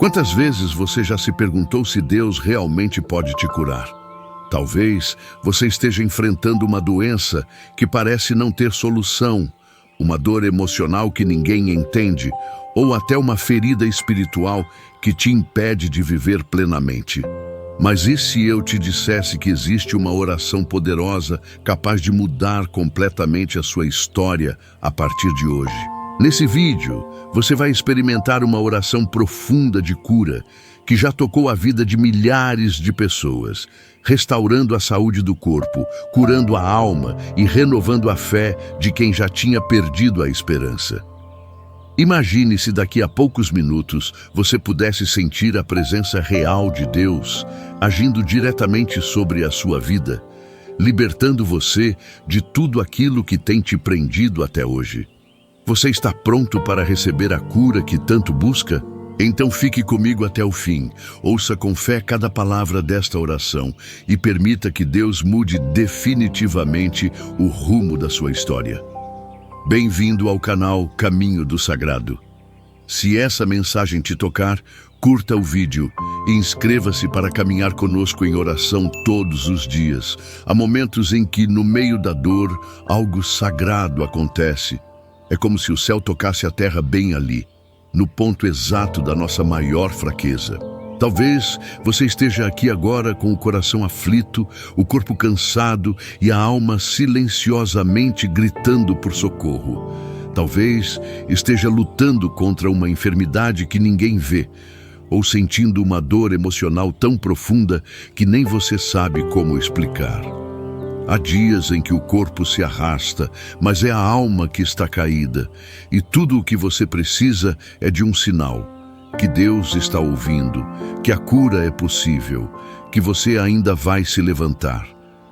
Quantas vezes você já se perguntou se Deus realmente pode te curar? Talvez você esteja enfrentando uma doença que parece não ter solução, uma dor emocional que ninguém entende, ou até uma ferida espiritual que te impede de viver plenamente. Mas e se eu te dissesse que existe uma oração poderosa capaz de mudar completamente a sua história a partir de hoje? Nesse vídeo, você vai experimentar uma oração profunda de cura que já tocou a vida de milhares de pessoas, restaurando a saúde do corpo, curando a alma e renovando a fé de quem já tinha perdido a esperança. Imagine se daqui a poucos minutos você pudesse sentir a presença real de Deus agindo diretamente sobre a sua vida, libertando você de tudo aquilo que tem te prendido até hoje. Você está pronto para receber a cura que tanto busca? Então fique comigo até o fim, ouça com fé cada palavra desta oração e permita que Deus mude definitivamente o rumo da sua história. Bem-vindo ao canal Caminho do Sagrado. Se essa mensagem te tocar, curta o vídeo e inscreva-se para caminhar conosco em oração todos os dias. Há momentos em que, no meio da dor, algo sagrado acontece. É como se o céu tocasse a terra bem ali, no ponto exato da nossa maior fraqueza. Talvez você esteja aqui agora com o coração aflito, o corpo cansado e a alma silenciosamente gritando por socorro. Talvez esteja lutando contra uma enfermidade que ninguém vê, ou sentindo uma dor emocional tão profunda que nem você sabe como explicar. Há dias em que o corpo se arrasta, mas é a alma que está caída, e tudo o que você precisa é de um sinal, que Deus está ouvindo, que a cura é possível, que você ainda vai se levantar.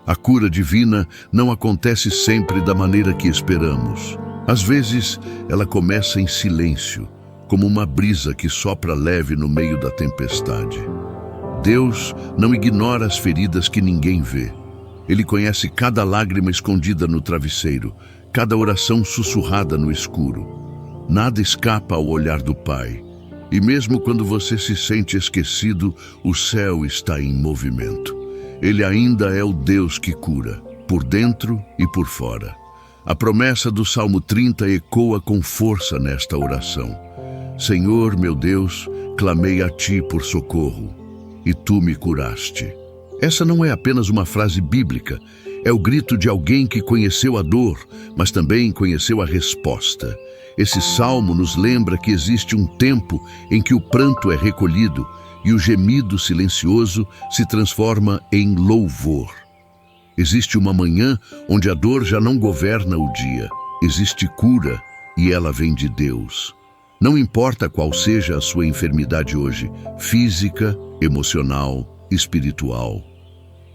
A cura divina não acontece sempre da maneira que esperamos. Às vezes, ela começa em silêncio, como uma brisa que sopra leve no meio da tempestade. Deus não ignora as feridas que ninguém vê. Ele conhece cada lágrima escondida no travesseiro, cada oração sussurrada no escuro. Nada escapa ao olhar do Pai. E mesmo quando você se sente esquecido, o céu está em movimento. Ele ainda é o Deus que cura, por dentro e por fora. A promessa do Salmo 30 ecoa com força nesta oração. Senhor, meu Deus, clamei a Ti por socorro, e Tu me curaste. Essa não é apenas uma frase bíblica, é o grito de alguém que conheceu a dor, mas também conheceu a resposta. Esse salmo nos lembra que existe um tempo em que o pranto é recolhido e o gemido silencioso se transforma em louvor. Existe uma manhã onde a dor já não governa o dia. Existe cura e ela vem de Deus. Não importa qual seja a sua enfermidade hoje, física, emocional, espiritual.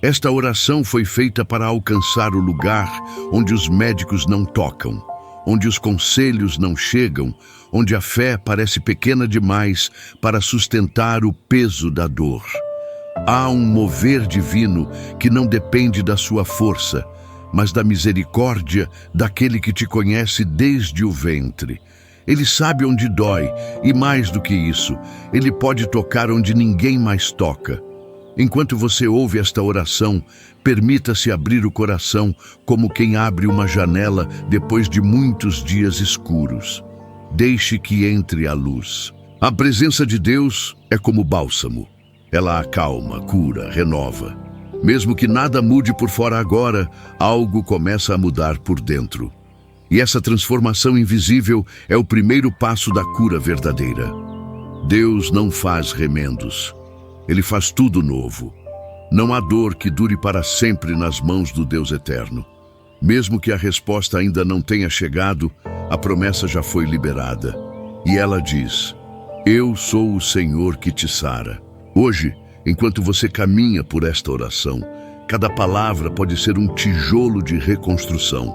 Esta oração foi feita para alcançar o lugar onde os médicos não tocam, onde os conselhos não chegam, onde a fé parece pequena demais para sustentar o peso da dor. Há um mover divino que não depende da sua força, mas da misericórdia daquele que te conhece desde o ventre. Ele sabe onde dói e, mais do que isso, ele pode tocar onde ninguém mais toca. Enquanto você ouve esta oração, permita-se abrir o coração como quem abre uma janela depois de muitos dias escuros. Deixe que entre a luz. A presença de Deus é como bálsamo. Ela acalma, cura, renova. Mesmo que nada mude por fora agora, algo começa a mudar por dentro. E essa transformação invisível é o primeiro passo da cura verdadeira. Deus não faz remendos. Ele faz tudo novo. Não há dor que dure para sempre nas mãos do Deus eterno. Mesmo que a resposta ainda não tenha chegado, a promessa já foi liberada. E ela diz: Eu sou o Senhor que te sara. Hoje, enquanto você caminha por esta oração, cada palavra pode ser um tijolo de reconstrução.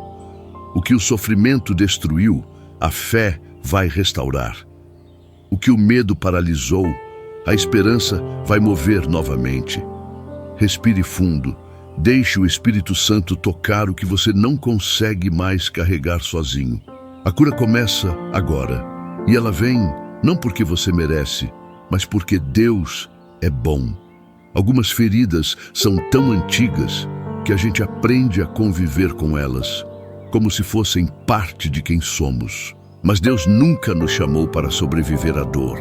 O que o sofrimento destruiu, a fé vai restaurar. O que o medo paralisou, a esperança vai mover novamente. Respire fundo. Deixe o Espírito Santo tocar o que você não consegue mais carregar sozinho. A cura começa agora. E ela vem não porque você merece, mas porque Deus é bom. Algumas feridas são tão antigas que a gente aprende a conviver com elas, como se fossem parte de quem somos. Mas Deus nunca nos chamou para sobreviver à dor.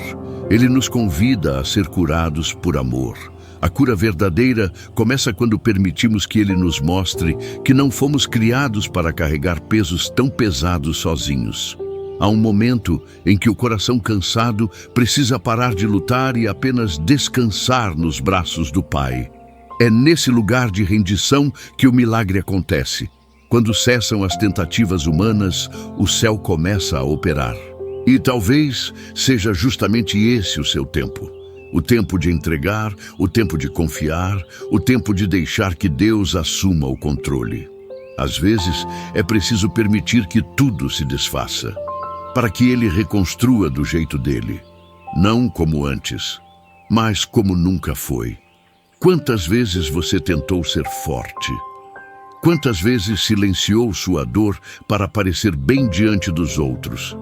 Ele nos convida a ser curados por amor. A cura verdadeira começa quando permitimos que Ele nos mostre que não fomos criados para carregar pesos tão pesados sozinhos. Há um momento em que o coração cansado precisa parar de lutar e apenas descansar nos braços do Pai. É nesse lugar de rendição que o milagre acontece. Quando cessam as tentativas humanas, o céu começa a operar. E talvez seja justamente esse o seu tempo. O tempo de entregar, o tempo de confiar, o tempo de deixar que Deus assuma o controle. Às vezes, é preciso permitir que tudo se desfaça, para que Ele reconstrua do jeito dele. Não como antes, mas como nunca foi. Quantas vezes você tentou ser forte? Quantas vezes silenciou sua dor para parecer bem diante dos outros?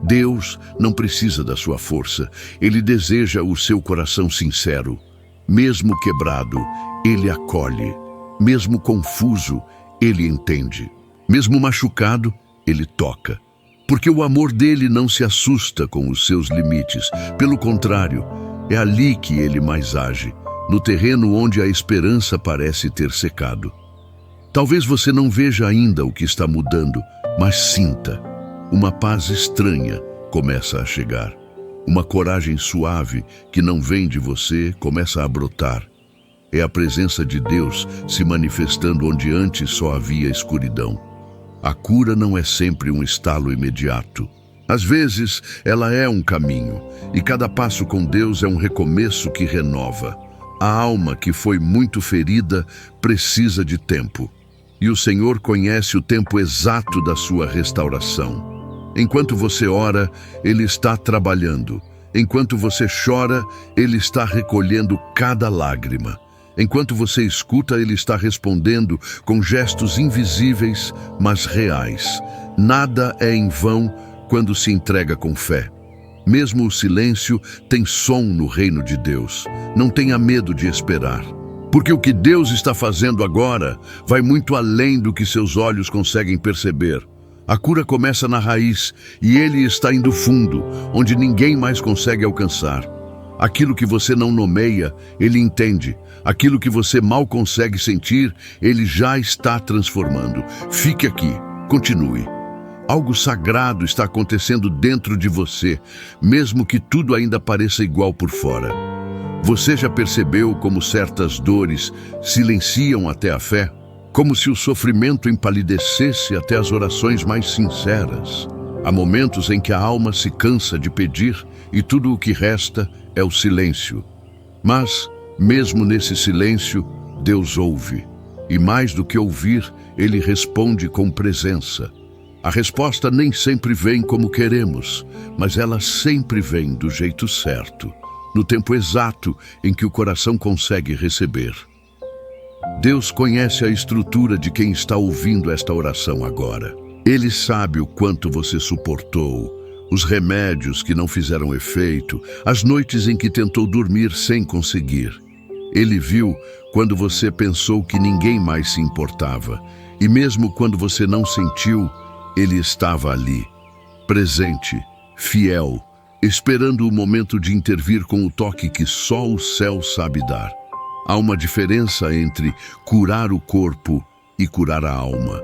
Deus não precisa da sua força, Ele deseja o seu coração sincero. Mesmo quebrado, Ele acolhe. Mesmo confuso, Ele entende. Mesmo machucado, Ele toca. Porque o amor dele não se assusta com os seus limites. Pelo contrário, é ali que Ele mais age, no terreno onde a esperança parece ter secado. Talvez você não veja ainda o que está mudando, mas sinta. Uma paz estranha começa a chegar. Uma coragem suave que não vem de você começa a brotar. É a presença de Deus se manifestando onde antes só havia escuridão. A cura não é sempre um estalo imediato. Às vezes, ela é um caminho, e cada passo com Deus é um recomeço que renova. A alma que foi muito ferida precisa de tempo. E o Senhor conhece o tempo exato da sua restauração. Enquanto você ora, Ele está trabalhando. Enquanto você chora, Ele está recolhendo cada lágrima. Enquanto você escuta, Ele está respondendo com gestos invisíveis, mas reais. Nada é em vão quando se entrega com fé. Mesmo o silêncio tem som no reino de Deus. Não tenha medo de esperar. Porque o que Deus está fazendo agora vai muito além do que seus olhos conseguem perceber. A cura começa na raiz e Ele está indo fundo, onde ninguém mais consegue alcançar. Aquilo que você não nomeia, Ele entende. Aquilo que você mal consegue sentir, Ele já está transformando. Fique aqui, continue. Algo sagrado está acontecendo dentro de você, mesmo que tudo ainda pareça igual por fora. Você já percebeu como certas dores silenciam até a fé? Como se o sofrimento empalidecesse até as orações mais sinceras? Há momentos em que a alma se cansa de pedir e tudo o que resta é o silêncio. Mas, mesmo nesse silêncio, Deus ouve. E mais do que ouvir, Ele responde com presença. A resposta nem sempre vem como queremos, mas ela sempre vem do jeito certo, no tempo exato em que o coração consegue receber. Deus conhece a estrutura de quem está ouvindo esta oração agora. Ele sabe o quanto você suportou, os remédios que não fizeram efeito, as noites em que tentou dormir sem conseguir. Ele viu quando você pensou que ninguém mais se importava, e mesmo quando você não sentiu, Ele estava ali, presente, fiel, esperando o momento de intervir com o toque que só o céu sabe dar. Há uma diferença entre curar o corpo e curar a alma.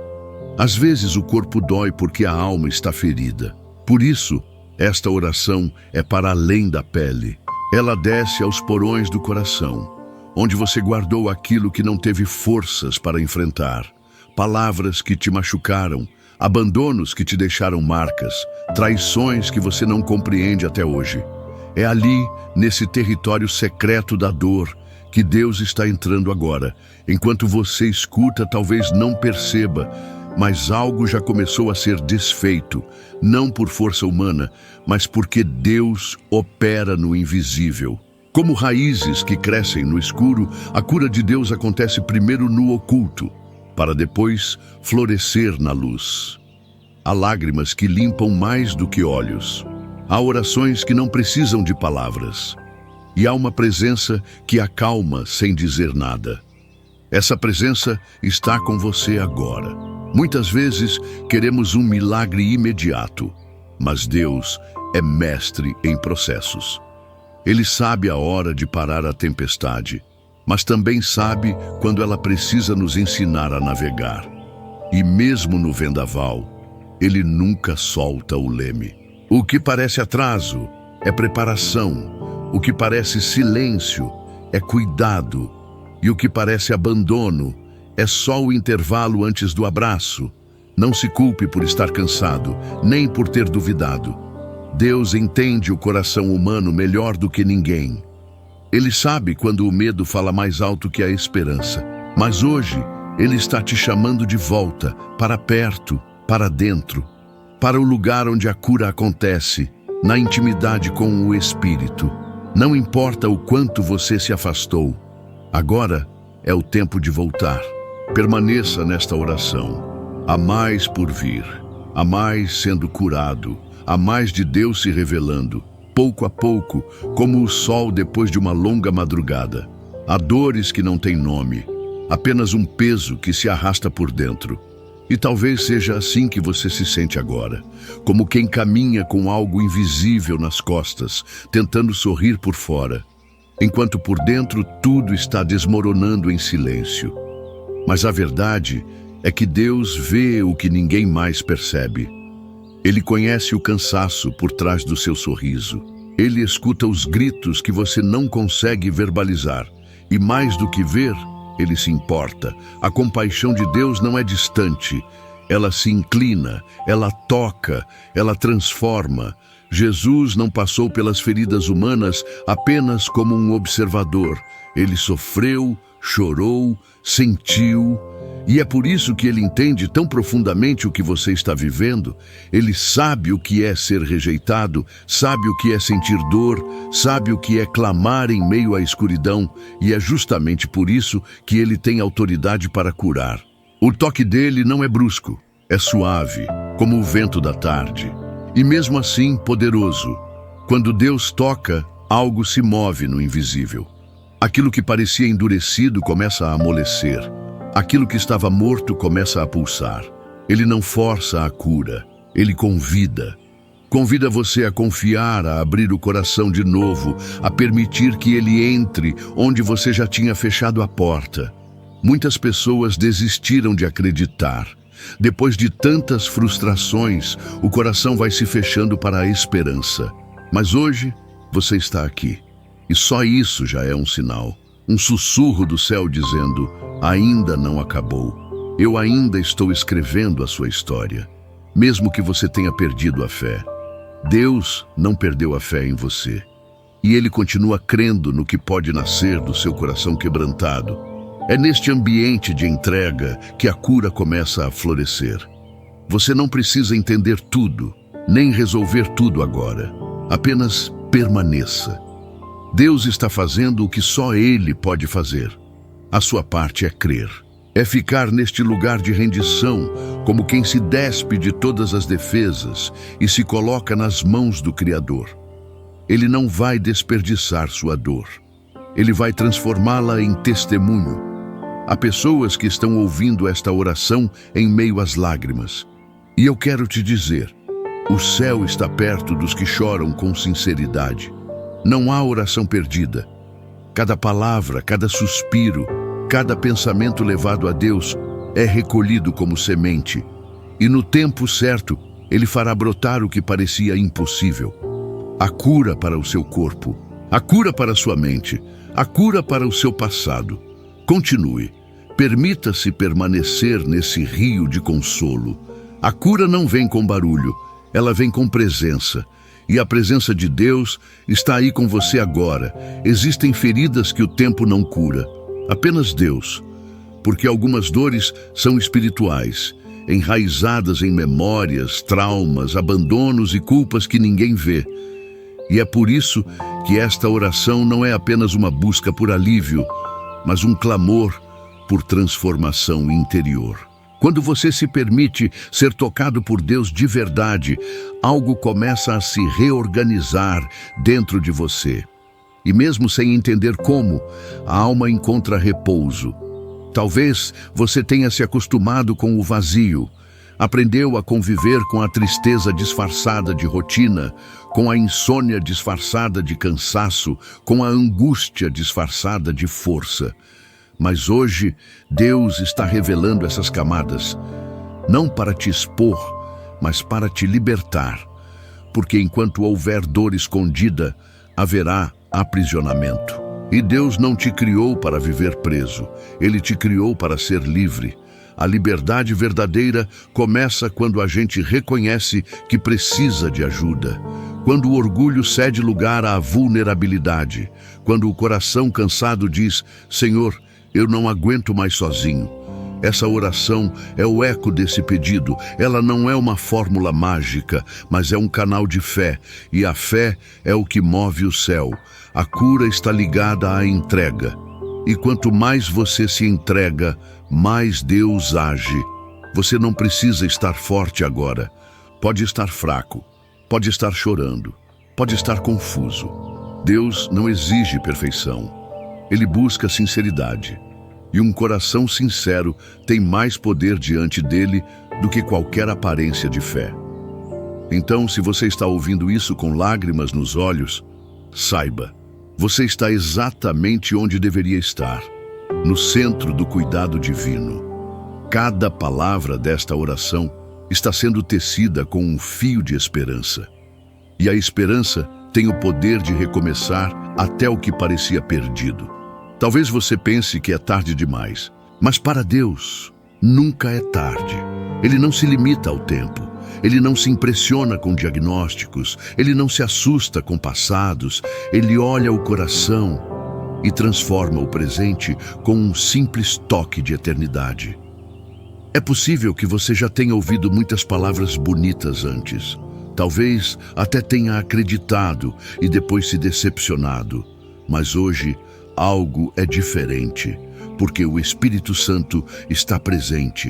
Às vezes o corpo dói porque a alma está ferida. Por isso, esta oração é para além da pele. Ela desce aos porões do coração, onde você guardou aquilo que não teve forças para enfrentar. Palavras que te machucaram, abandonos que te deixaram marcas, traições que você não compreende até hoje. É ali, nesse território secreto da dor, que Deus está entrando agora. Enquanto você escuta, talvez não perceba, mas algo já começou a ser desfeito, não por força humana, mas porque Deus opera no invisível. Como raízes que crescem no escuro, a cura de Deus acontece primeiro no oculto, para depois florescer na luz. Há lágrimas que limpam mais do que olhos. Há orações que não precisam de palavras. E há uma presença que acalma sem dizer nada. Essa presença está com você agora. Muitas vezes queremos um milagre imediato, mas Deus é mestre em processos. Ele sabe a hora de parar a tempestade, mas também sabe quando ela precisa nos ensinar a navegar. E mesmo no vendaval, Ele nunca solta o leme. O que parece atraso é preparação. O que parece silêncio é cuidado. E o que parece abandono é só o intervalo antes do abraço. Não se culpe por estar cansado, nem por ter duvidado. Deus entende o coração humano melhor do que ninguém. Ele sabe quando o medo fala mais alto que a esperança. Mas hoje, Ele está te chamando de volta, para perto, para dentro, para o lugar onde a cura acontece, na intimidade com o Espírito. Não importa o quanto você se afastou, agora é o tempo de voltar. Permaneça nesta oração. Há mais por vir, há mais sendo curado, há mais de Deus se revelando, pouco a pouco, como o sol depois de uma longa madrugada. Há dores que não têm nome, apenas um peso que se arrasta por dentro. E talvez seja assim que você se sente agora, como quem caminha com algo invisível nas costas, tentando sorrir por fora, enquanto por dentro tudo está desmoronando em silêncio. Mas a verdade é que Deus vê o que ninguém mais percebe. Ele conhece o cansaço por trás do seu sorriso. Ele escuta os gritos que você não consegue verbalizar. E mais do que ver, Ele se importa. A compaixão de Deus não é distante. Ela se inclina, ela toca, ela transforma. Jesus não passou pelas feridas humanas apenas como um observador. Ele sofreu, chorou, sentiu. E é por isso que Ele entende tão profundamente o que você está vivendo. Ele sabe o que é ser rejeitado, sabe o que é sentir dor, sabe o que é clamar em meio à escuridão, e é justamente por isso que Ele tem autoridade para curar. O toque dele não é brusco, é suave, como o vento da tarde, e mesmo assim poderoso. Quando Deus toca, algo se move no invisível. Aquilo que parecia endurecido começa a amolecer. Aquilo que estava morto começa a pulsar. Ele não força a cura, Ele convida. Convida você a confiar, a abrir o coração de novo, a permitir que Ele entre onde você já tinha fechado a porta. Muitas pessoas desistiram de acreditar. Depois de tantas frustrações, o coração vai se fechando para a esperança. Mas hoje, você está aqui. E só isso já é um sinal. Um sussurro do céu dizendo: ainda não acabou. Eu ainda estou escrevendo a sua história. Mesmo que você tenha perdido a fé, Deus não perdeu a fé em você. E Ele continua crendo no que pode nascer do seu coração quebrantado. É neste ambiente de entrega que a cura começa a florescer. Você não precisa entender tudo, nem resolver tudo agora. Apenas permaneça. Deus está fazendo o que só Ele pode fazer. A sua parte é crer. É ficar neste lugar de rendição, como quem se despe de todas as defesas e se coloca nas mãos do Criador. Ele não vai desperdiçar sua dor. Ele vai transformá-la em testemunho. Há pessoas que estão ouvindo esta oração em meio às lágrimas. E eu quero te dizer, o céu está perto dos que choram com sinceridade. Não há oração perdida. Cada palavra, cada suspiro, cada pensamento levado a Deus é recolhido como semente. E no tempo certo, Ele fará brotar o que parecia impossível. A cura para o seu corpo, a cura para a sua mente, a cura para o seu passado. Continue. Permita-se permanecer nesse rio de consolo. A cura não vem com barulho, ela vem com presença. E a presença de Deus está aí com você agora. Existem feridas que o tempo não cura. Apenas Deus. Porque algumas dores são espirituais, enraizadas em memórias, traumas, abandonos e culpas que ninguém vê. E é por isso que esta oração não é apenas uma busca por alívio, mas um clamor por transformação interior. Quando você se permite ser tocado por Deus de verdade, algo começa a se reorganizar dentro de você. E mesmo sem entender como, a alma encontra repouso. Talvez você tenha se acostumado com o vazio, aprendeu a conviver com a tristeza disfarçada de rotina, com a insônia disfarçada de cansaço, com a angústia disfarçada de força. Mas hoje, Deus está revelando essas camadas, não para te expor, mas para te libertar. Porque enquanto houver dor escondida, haverá aprisionamento. E Deus não te criou para viver preso, Ele te criou para ser livre. A liberdade verdadeira começa quando a gente reconhece que precisa de ajuda, quando o orgulho cede lugar à vulnerabilidade, quando o coração cansado diz: Senhor, eu não aguento mais sozinho. Essa oração é o eco desse pedido. Ela não é uma fórmula mágica, mas é um canal de fé, e a fé é o que move o céu. A cura está ligada à entrega. E quanto mais você se entrega, mais Deus age. Você não precisa estar forte agora. Pode estar fraco, pode estar chorando, pode estar confuso. Deus não exige perfeição. Ele busca sinceridade. E um coração sincero tem mais poder diante dele do que qualquer aparência de fé. Então, se você está ouvindo isso com lágrimas nos olhos, saiba, você está exatamente onde deveria estar, no centro do cuidado divino. Cada palavra desta oração está sendo tecida com um fio de esperança. E a esperança tem o poder de recomeçar até o que parecia perdido. Talvez você pense que é tarde demais, mas para Deus nunca é tarde. Ele não se limita ao tempo, Ele não se impressiona com diagnósticos, Ele não se assusta com passados, Ele olha o coração e transforma o presente com um simples toque de eternidade. É possível que você já tenha ouvido muitas palavras bonitas antes, talvez até tenha acreditado e depois se decepcionado, mas hoje algo é diferente, porque o Espírito Santo está presente.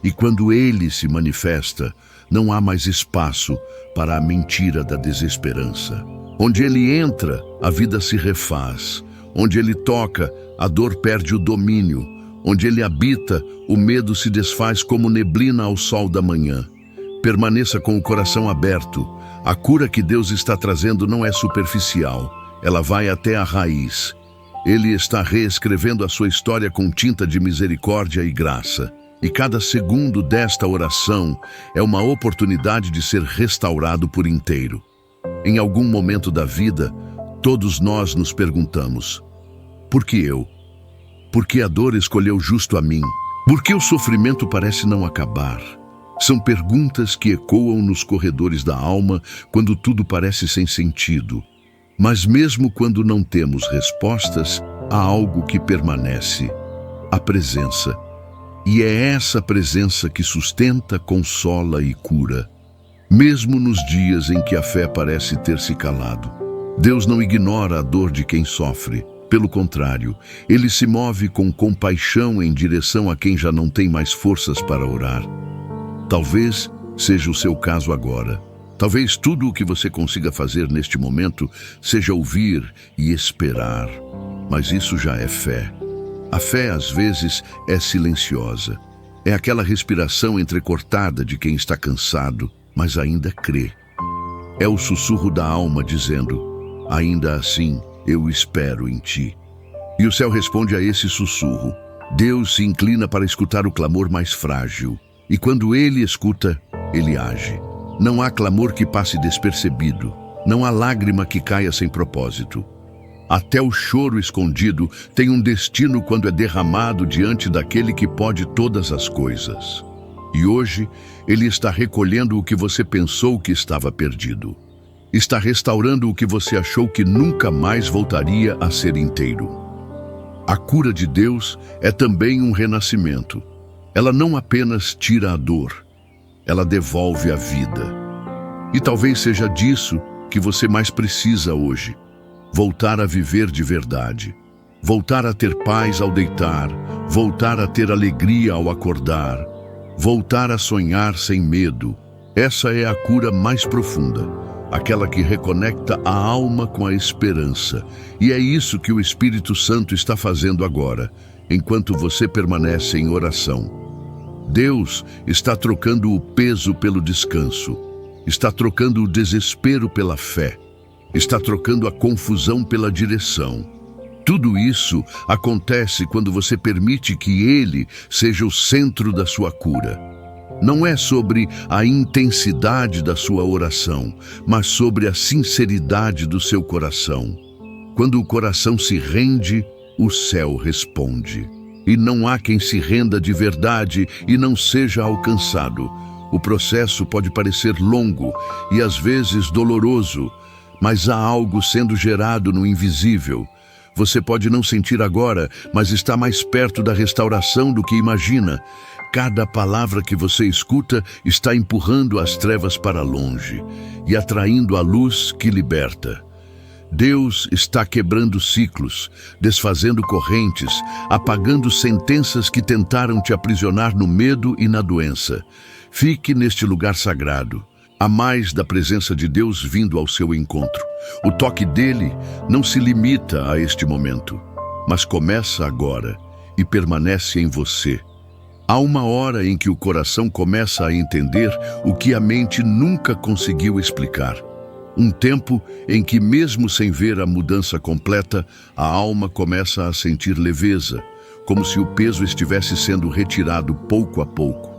E quando Ele se manifesta, não há mais espaço para a mentira da desesperança. Onde Ele entra, a vida se refaz. Onde Ele toca, a dor perde o domínio. Onde Ele habita, o medo se desfaz como neblina ao sol da manhã. Permaneça com o coração aberto. A cura que Deus está trazendo não é superficial. Ela vai até a raiz. Ele está reescrevendo a sua história com tinta de misericórdia e graça. E cada segundo desta oração é uma oportunidade de ser restaurado por inteiro. Em algum momento da vida, todos nós nos perguntamos: por que eu? Por que a dor escolheu justo a mim? Por que o sofrimento parece não acabar? São perguntas que ecoam nos corredores da alma quando tudo parece sem sentido. Mas mesmo quando não temos respostas, há algo que permanece: a presença. E é essa presença que sustenta, consola e cura. Mesmo nos dias em que a fé parece ter se calado, Deus não ignora a dor de quem sofre. Pelo contrário, Ele se move com compaixão em direção a quem já não tem mais forças para orar. Talvez seja o seu caso agora. Talvez tudo o que você consiga fazer neste momento seja ouvir e esperar. Mas isso já é fé. A fé, às vezes, é silenciosa. É aquela respiração entrecortada de quem está cansado, mas ainda crê. É o sussurro da alma dizendo: ainda assim, eu espero em ti. E o céu responde a esse sussurro. Deus se inclina para escutar o clamor mais frágil. E quando Ele escuta, Ele age. Não há clamor que passe despercebido. Não há lágrima que caia sem propósito. Até o choro escondido tem um destino quando é derramado diante daquele que pode todas as coisas. E hoje, Ele está recolhendo o que você pensou que estava perdido. Está restaurando o que você achou que nunca mais voltaria a ser inteiro. A cura de Deus é também um renascimento. Ela não apenas tira a dor, ela devolve a vida. E talvez seja disso que você mais precisa hoje. Voltar a viver de verdade. Voltar a ter paz ao deitar. Voltar a ter alegria ao acordar. Voltar a sonhar sem medo. Essa é a cura mais profunda. aquela que reconecta a alma com a esperança. E é isso que o Espírito Santo está fazendo agora, enquanto você permanece em oração. Deus está trocando o peso pelo descanso, está trocando o desespero pela fé, está trocando a confusão pela direção. Tudo isso acontece quando você permite que Ele seja o centro da sua cura. Não é sobre a intensidade da sua oração, mas sobre a sinceridade do seu coração. Quando o coração se rende, o céu responde. E não há quem se renda de verdade e não seja alcançado. O processo pode parecer longo e às vezes doloroso, mas há algo sendo gerado no invisível. Você pode não sentir agora, mas está mais perto da restauração do que imagina. Cada palavra que você escuta está empurrando as trevas para longe e atraindo a luz que liberta. Deus está quebrando ciclos, desfazendo correntes, apagando sentenças que tentaram te aprisionar no medo e na doença. Fique neste lugar sagrado. Há mais da presença de Deus vindo ao seu encontro. O toque dele não se limita a este momento, mas começa agora e permanece em você. Há uma hora em que o coração começa a entender o que a mente nunca conseguiu explicar. Um tempo em que, mesmo sem ver a mudança completa, a alma começa a sentir leveza, como se o peso estivesse sendo retirado pouco a pouco.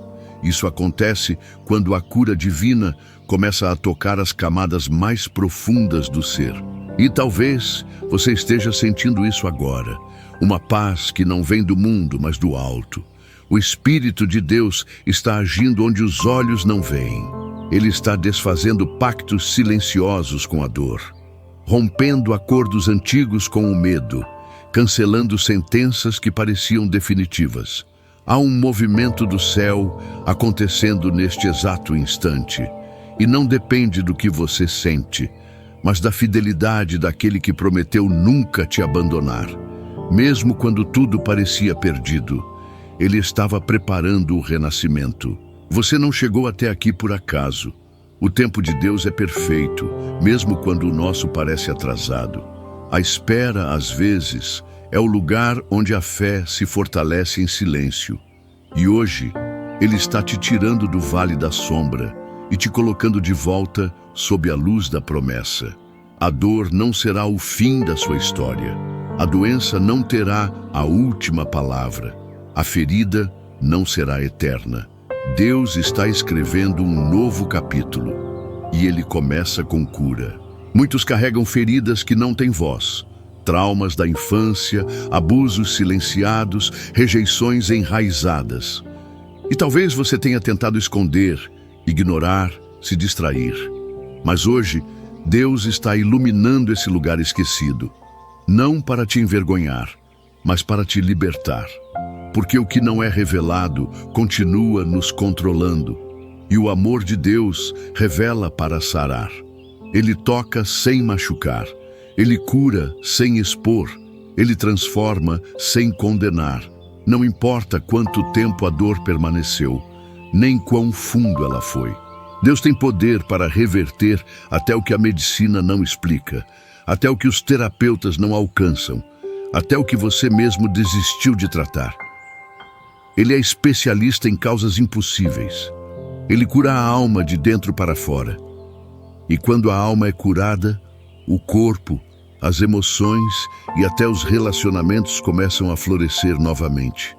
Isso acontece quando a cura divina começa a tocar as camadas mais profundas do ser. E talvez você esteja sentindo isso agora. Uma paz que não vem do mundo, mas do alto. O Espírito de Deus está agindo onde os olhos não veem. Ele está desfazendo pactos silenciosos com a dor, rompendo acordos antigos com o medo, cancelando sentenças que pareciam definitivas. Há um movimento do céu acontecendo neste exato instante, e não depende do que você sente, mas da fidelidade daquele que prometeu nunca te abandonar. Mesmo quando tudo parecia perdido, Ele estava preparando o renascimento. Você não chegou até aqui por acaso. O tempo de Deus é perfeito, mesmo quando o nosso parece atrasado. A espera, às vezes, é o lugar onde a fé se fortalece em silêncio. E hoje, Ele está te tirando do vale da sombra e te colocando de volta sob a luz da promessa. A dor não será o fim da sua história. A doença não terá a última palavra. A ferida não será eterna. Deus está escrevendo um novo capítulo e Ele começa com cura. Muitos carregam feridas que não têm voz. Traumas da infância, abusos silenciados, rejeições enraizadas. E talvez você tenha tentado esconder, ignorar, se distrair. Mas hoje, Deus está iluminando esse lugar esquecido. Não para te envergonhar, mas para te libertar. Porque o que não é revelado continua nos controlando. E o amor de Deus revela para sarar. Ele toca sem machucar. Ele cura sem expor. Ele transforma sem condenar. Não importa quanto tempo a dor permaneceu, nem quão fundo ela foi. Deus tem poder para reverter até o que a medicina não explica, até o que os terapeutas não alcançam, até o que você mesmo desistiu de tratar. Ele é especialista em causas impossíveis. Ele cura a alma de dentro para fora. E quando a alma é curada, o corpo, as emoções e até os relacionamentos começam a florescer novamente.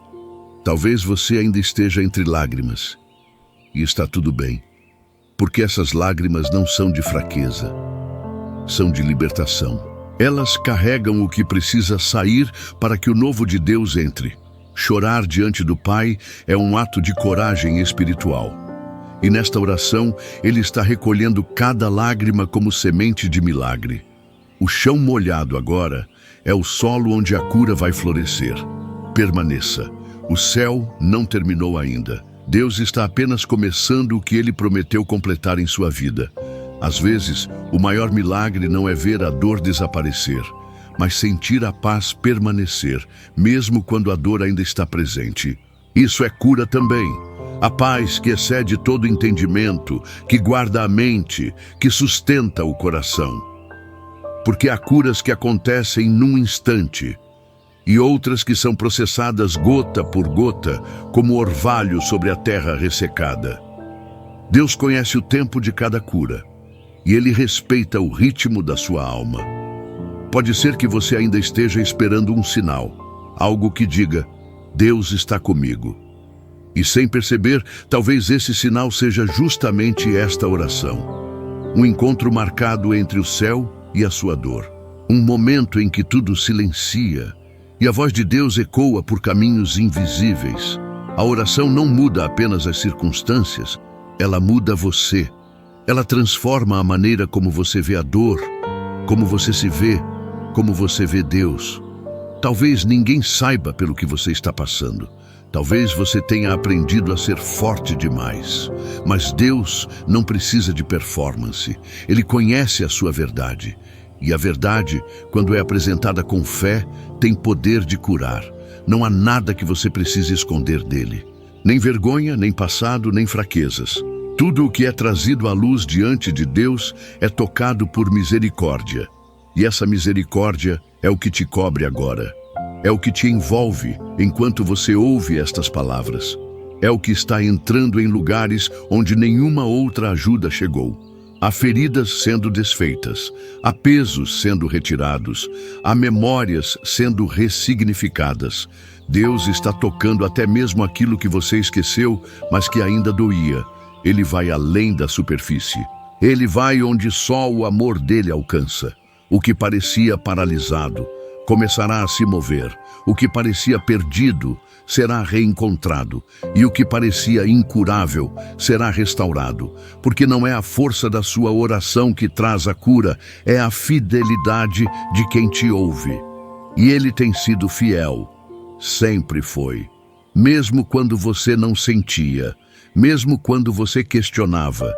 Talvez você ainda esteja entre lágrimas. E está tudo bem, porque essas lágrimas não são de fraqueza, são de libertação. Elas carregam o que precisa sair para que o novo de Deus entre. Chorar diante do Pai é um ato de coragem espiritual. E nesta oração, Ele está recolhendo cada lágrima como semente de milagre. O chão molhado agora é o solo onde a cura vai florescer. Permaneça. O céu não terminou ainda. Deus está apenas começando o que Ele prometeu completar em sua vida. Às vezes, o maior milagre não é ver a dor desaparecer, mas sentir a paz permanecer, mesmo quando a dor ainda está presente. Isso é cura também. A paz que excede todo entendimento, que guarda a mente, que sustenta o coração. Porque há curas que acontecem num instante e outras que são processadas gota por gota, como orvalho sobre a terra ressecada. Deus conhece o tempo de cada cura e Ele respeita o ritmo da sua alma. Pode ser que você ainda esteja esperando um sinal, algo que diga, Deus está comigo. E sem perceber, talvez esse sinal seja justamente esta oração. Um encontro marcado entre o céu e a sua dor. Um momento em que tudo silencia e a voz de Deus ecoa por caminhos invisíveis. A oração não muda apenas as circunstâncias, ela muda você. Ela transforma a maneira como você vê a dor, como você se vê, como você vê Deus. Talvez ninguém saiba pelo que você está passando. Talvez você tenha aprendido a ser forte demais. Mas Deus não precisa de performance. Ele conhece a sua verdade. E a verdade, quando é apresentada com fé, tem poder de curar. Não há nada que você precise esconder dele. Nem vergonha, nem passado, nem fraquezas. Tudo o que é trazido à luz diante de Deus é tocado por misericórdia. E essa misericórdia é o que te cobre agora. É o que te envolve enquanto você ouve estas palavras. É o que está entrando em lugares onde nenhuma outra ajuda chegou. Há feridas sendo desfeitas, há pesos sendo retirados, há memórias sendo ressignificadas. Deus está tocando até mesmo aquilo que você esqueceu, mas que ainda doía. Ele vai além da superfície. Ele vai onde só o amor dele alcança. O que parecia paralisado começará a se mover. O que parecia perdido será reencontrado, e o que parecia incurável será restaurado, porque não é a força da sua oração que traz a cura, é a fidelidade de quem te ouve. E ele tem sido fiel, sempre foi. Mesmo quando você não sentia, mesmo quando você questionava,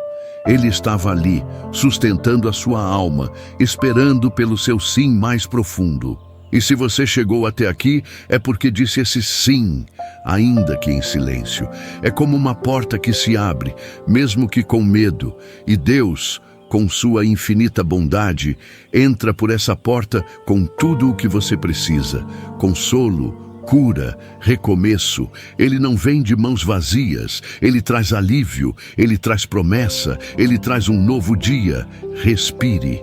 ele estava ali, sustentando a sua alma, esperando pelo seu sim mais profundo. E se você chegou até aqui, é porque disse esse sim, ainda que em silêncio. É como uma porta que se abre, mesmo que com medo. E Deus, com sua infinita bondade, entra por essa porta com tudo o que você precisa. Consolo, cura, recomeço. Ele não vem de mãos vazias. Ele traz alívio, ele traz promessa, ele traz um novo dia. Respire.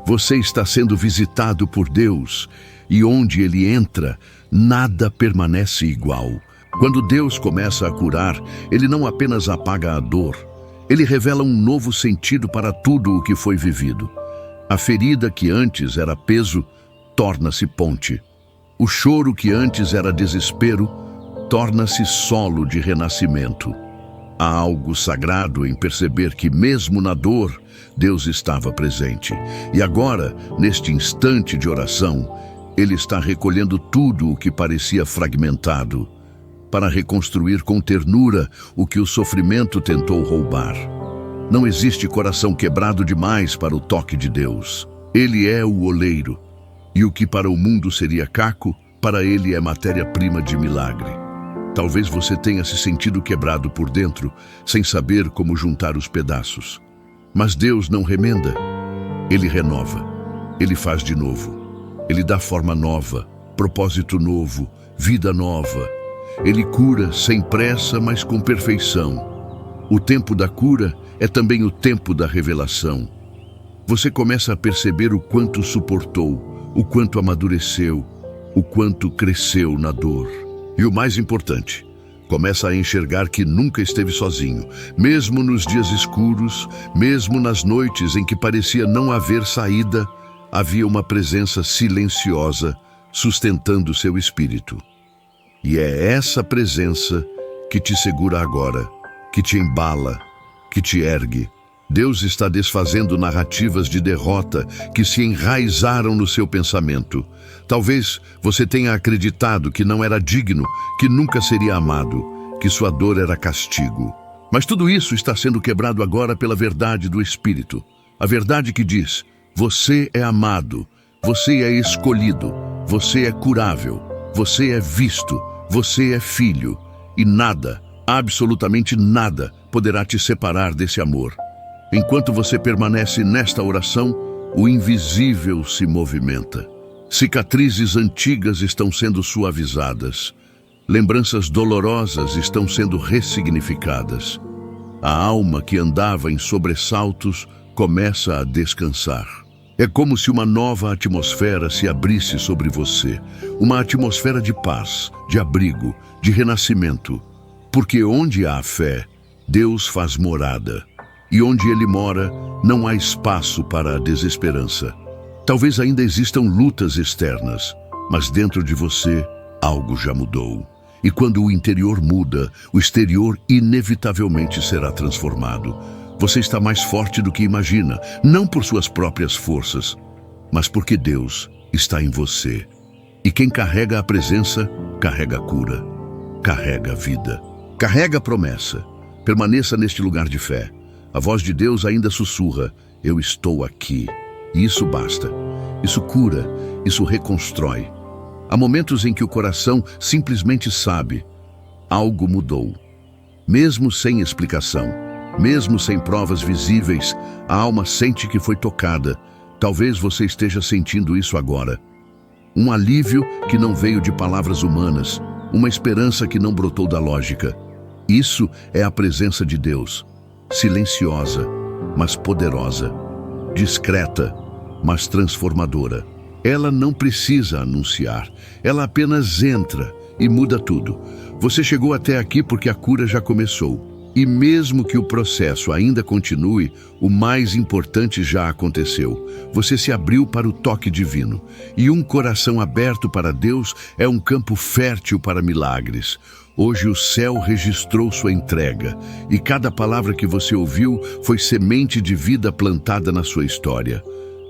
Você está sendo visitado por Deus. E onde ele entra, nada permanece igual. Quando Deus começa a curar, ele não apenas apaga a dor, ele revela um novo sentido para tudo o que foi vivido. A ferida que antes era peso, torna-se ponte. O choro que antes era desespero, torna-se solo de renascimento. Há algo sagrado em perceber que mesmo na dor, Deus estava presente. E agora, neste instante de oração, Ele está recolhendo tudo o que parecia fragmentado, para reconstruir com ternura o que o sofrimento tentou roubar. Não existe coração quebrado demais para o toque de Deus. Ele é o oleiro, e o que para o mundo seria caco, para ele é matéria-prima de milagre. Talvez você tenha se sentido quebrado por dentro, sem saber como juntar os pedaços. Mas Deus não remenda, Ele renova, Ele faz de novo. Ele dá forma nova, propósito novo, vida nova. Ele cura sem pressa, mas com perfeição. O tempo da cura é também o tempo da revelação. Você começa a perceber o quanto suportou, o quanto amadureceu, o quanto cresceu na dor. E o mais importante, começa a enxergar que nunca esteve sozinho, mesmo nos dias escuros, mesmo nas noites em que parecia não haver saída, havia uma presença silenciosa sustentando seu espírito. E é essa presença que te segura agora, que te embala, que te ergue. Deus está desfazendo narrativas de derrota que se enraizaram no seu pensamento. Talvez você tenha acreditado que não era digno, que nunca seria amado, que sua dor era castigo. Mas tudo isso está sendo quebrado agora pela verdade do Espírito. A verdade que diz: você é amado, você é escolhido, você é curável, você é visto, você é filho, e nada, Absolutamente nada poderá te separar desse amor. Enquanto você permanece nesta oração, o invisível se movimenta. Cicatrizes antigas estão sendo suavizadas. Lembranças dolorosas estão sendo ressignificadas. A alma que andava em sobressaltos começa a descansar. É como se uma nova atmosfera se abrisse sobre você. Uma atmosfera de paz, de abrigo, de renascimento. Porque onde há fé, Deus faz morada. E onde Ele mora, não há espaço para a desesperança. Talvez ainda existam lutas externas, mas dentro de você, algo já mudou. E quando o interior muda, o exterior inevitavelmente será transformado. Você está mais forte do que imagina, não por suas próprias forças, mas porque Deus está em você. E quem carrega a presença, carrega a cura, carrega a vida, carrega a promessa. Permaneça neste lugar de fé. A voz de Deus ainda sussurra: eu estou aqui. E isso basta. Isso cura, isso reconstrói. Há momentos em que o coração simplesmente sabe: algo mudou. Mesmo sem explicação, mesmo sem provas visíveis, a alma sente que foi tocada. Talvez você esteja sentindo isso agora. Um alívio que não veio de palavras humanas, uma esperança que não brotou da lógica. Isso é a presença de Deus, silenciosa, mas poderosa, discreta, mas transformadora. Ela não precisa anunciar, ela apenas entra e muda tudo. Você chegou até aqui porque a cura já começou. E mesmo que o processo ainda continue, o mais importante já aconteceu. Você se abriu para o toque divino. E um coração aberto para Deus é um campo fértil para milagres. Hoje o céu registrou sua entrega. E cada palavra que você ouviu foi semente de vida plantada na sua história.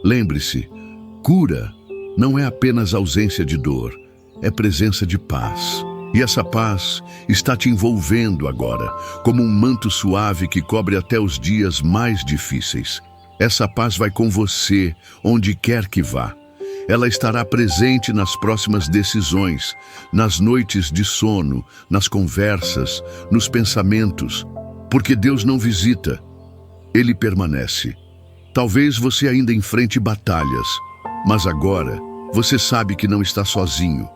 Lembre-se, cura não é apenas ausência de dor, é presença de paz. E essa paz está te envolvendo agora, como um manto suave que cobre até os dias mais difíceis. Essa paz vai com você, onde quer que vá. Ela estará presente nas próximas decisões, nas noites de sono, nas conversas, nos pensamentos. Porque Deus não visita, Ele permanece. Talvez você ainda enfrente batalhas, mas agora você sabe que não está sozinho.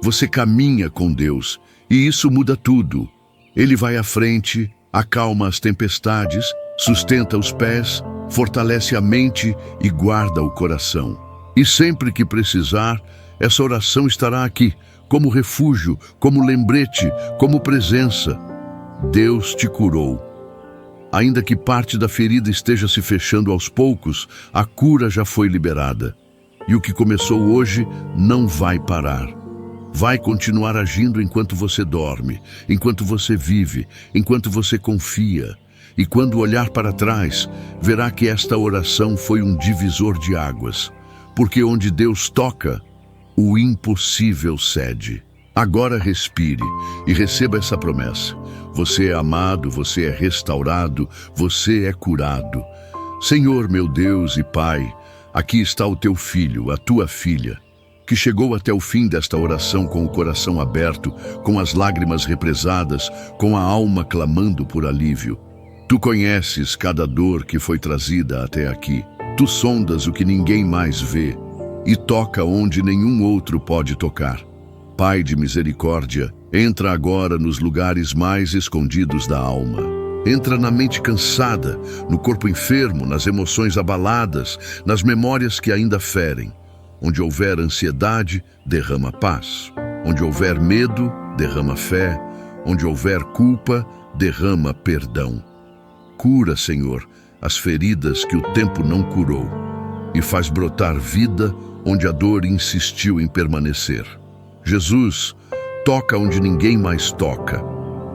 Você caminha com Deus, e isso muda tudo. Ele vai à frente, acalma as tempestades, sustenta os pés, fortalece a mente e guarda o coração. E sempre que precisar, essa oração estará aqui, como refúgio, como lembrete, como presença. Deus te curou. Ainda que parte da ferida esteja se fechando aos poucos, a cura já foi liberada. E o que começou hoje não vai parar. Vai continuar agindo enquanto você dorme, enquanto você vive, enquanto você confia. E quando olhar para trás, verá que esta oração foi um divisor de águas. Porque onde Deus toca, o impossível cede. Agora respire e receba essa promessa. Você é amado, você é restaurado, você é curado. Senhor, meu Deus e Pai, aqui está o teu filho, a tua filha, que chegou até o fim desta oração com o coração aberto, com as lágrimas represadas, com a alma clamando por alívio. Tu conheces cada dor que foi trazida até aqui. Tu sondas o que ninguém mais vê e toca onde nenhum outro pode tocar. Pai de misericórdia, entra agora nos lugares mais escondidos da alma. Entra na mente cansada, no corpo enfermo, nas emoções abaladas, nas memórias que ainda ferem. Onde houver ansiedade, derrama paz. Onde houver medo, derrama fé. Onde houver culpa, derrama perdão. Cura, Senhor, as feridas que o tempo não curou e faz brotar vida onde a dor insistiu em permanecer. Jesus, toca onde ninguém mais toca.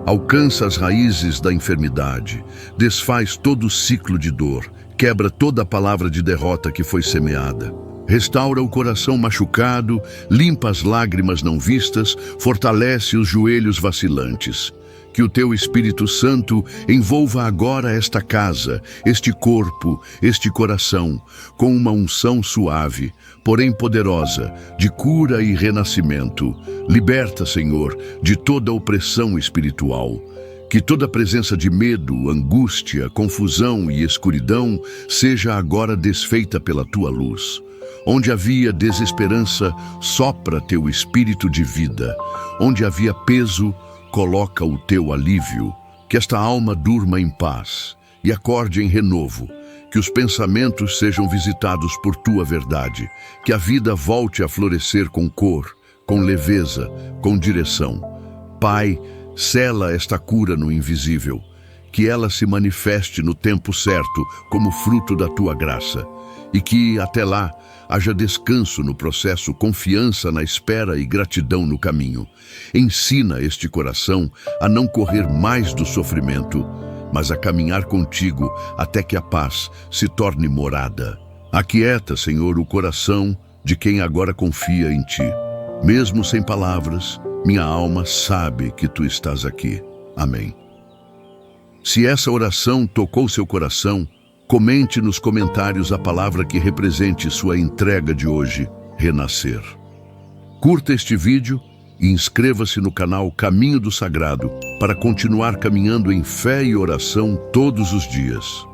Alcança as raízes da enfermidade, desfaz todo o ciclo de dor, quebra toda a palavra de derrota que foi semeada. Restaura o coração machucado, limpa as lágrimas não vistas, fortalece os joelhos vacilantes. Que o teu Espírito Santo envolva agora esta casa, este corpo, este coração, com uma unção suave, porém poderosa, de cura e renascimento. Liberta, Senhor, de toda opressão espiritual. Que toda presença de medo, angústia, confusão e escuridão seja agora desfeita pela tua luz. Onde havia desesperança, sopra teu espírito de vida. Onde havia peso, coloca o teu alívio. Que esta alma durma em paz e acorde em renovo. Que os pensamentos sejam visitados por tua verdade. Que a vida volte a florescer com cor, com leveza, com direção. Pai, sela esta cura no invisível. Que ela se manifeste no tempo certo como fruto da tua graça. E que, até lá, haja descanso no processo, confiança na espera e gratidão no caminho. Ensina este coração a não correr mais do sofrimento, mas a caminhar contigo até que a paz se torne morada. Aquieta, Senhor, o coração de quem agora confia em ti. Mesmo sem palavras, minha alma sabe que tu estás aqui. Amém. Se essa oração tocou seu coração, comente nos comentários a palavra que represente sua entrega de hoje, renascer. Curta este vídeo e inscreva-se no canal Caminho do Sagrado para continuar caminhando em fé e oração todos os dias.